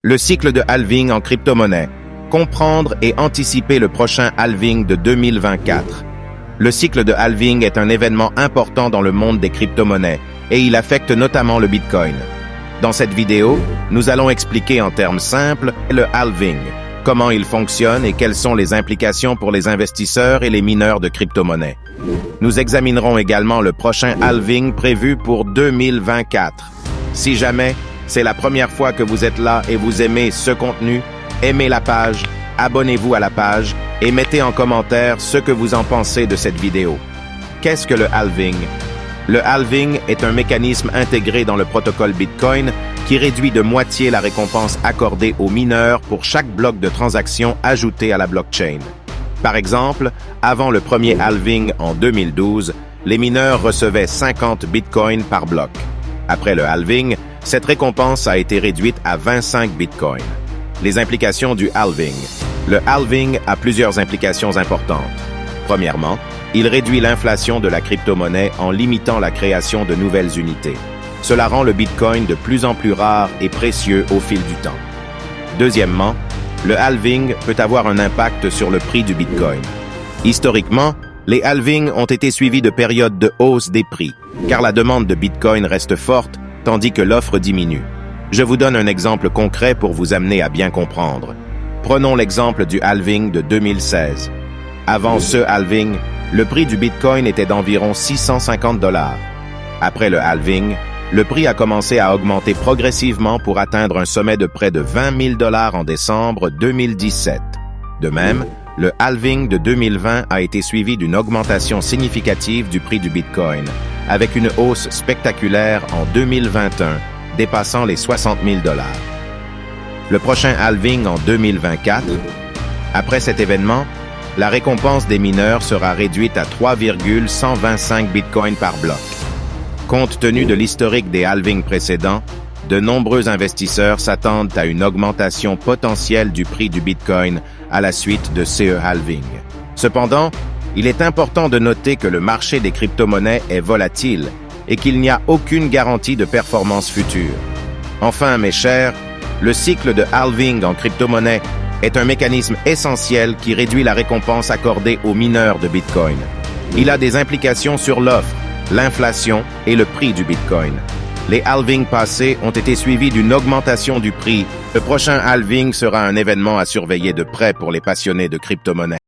Le cycle de halving en crypto-monnaie. Comprendre et anticiper le prochain halving de 2024. Le cycle de halving est un événement important dans le monde des crypto-monnaies et il affecte notamment le Bitcoin. Dans cette vidéo, nous allons expliquer en termes simples le halving, comment il fonctionne et quelles sont les implications pour les investisseurs et les mineurs de crypto-monnaies. Nous examinerons également le prochain halving prévu pour 2024. Si jamais c'est la première fois que vous êtes là et vous aimez ce contenu, aimez la page, abonnez-vous à la page et mettez en commentaire ce que vous en pensez de cette vidéo. Qu'est-ce que le halving? Le halving est un mécanisme intégré dans le protocole Bitcoin qui réduit de moitié la récompense accordée aux mineurs pour chaque bloc de transaction ajouté à la blockchain. Par exemple, avant le premier halving en 2012, les mineurs recevaient 50 bitcoins par bloc. Après le halving, cette récompense a été réduite à 25 bitcoins. Les implications du halving. Le halving a plusieurs implications importantes. Premièrement, il réduit l'inflation de la crypto-monnaie en limitant la création de nouvelles unités. Cela rend le Bitcoin de plus en plus rare et précieux au fil du temps. Deuxièmement, le halving peut avoir un impact sur le prix du Bitcoin. Historiquement, les halvings ont été suivis de périodes de hausse des prix, car la demande de Bitcoin reste forte, tandis que l'offre diminue. Je vous donne un exemple concret pour vous amener à bien comprendre. Prenons l'exemple du halving de 2016. Avant ce halving, le prix du Bitcoin était d'environ 650 $. Après le halving, le prix a commencé à augmenter progressivement pour atteindre un sommet de près de 20 000 $ en décembre 2017. De même, le halving de 2020 a été suivi d'une augmentation significative du prix du Bitcoin, avec une hausse spectaculaire en 2021, dépassant les 60 000 $. Le prochain halving en 2024, après cet événement, la récompense des mineurs sera réduite à 3,125 bitcoins par bloc. Compte tenu de l'historique des halvings précédents, de nombreux investisseurs s'attendent à une augmentation potentielle du prix du Bitcoin à la suite de ce halving. Cependant, il est important de noter que le marché des crypto-monnaies est volatile et qu'il n'y a aucune garantie de performance future. Enfin, mes chers, le cycle de halving en crypto-monnaie est un mécanisme essentiel qui réduit la récompense accordée aux mineurs de Bitcoin. Il a des implications sur l'offre, l'inflation et le prix du Bitcoin. Les halvings passés ont été suivis d'une augmentation du prix. Le prochain halving sera un événement à surveiller de près pour les passionnés de crypto-monnaies.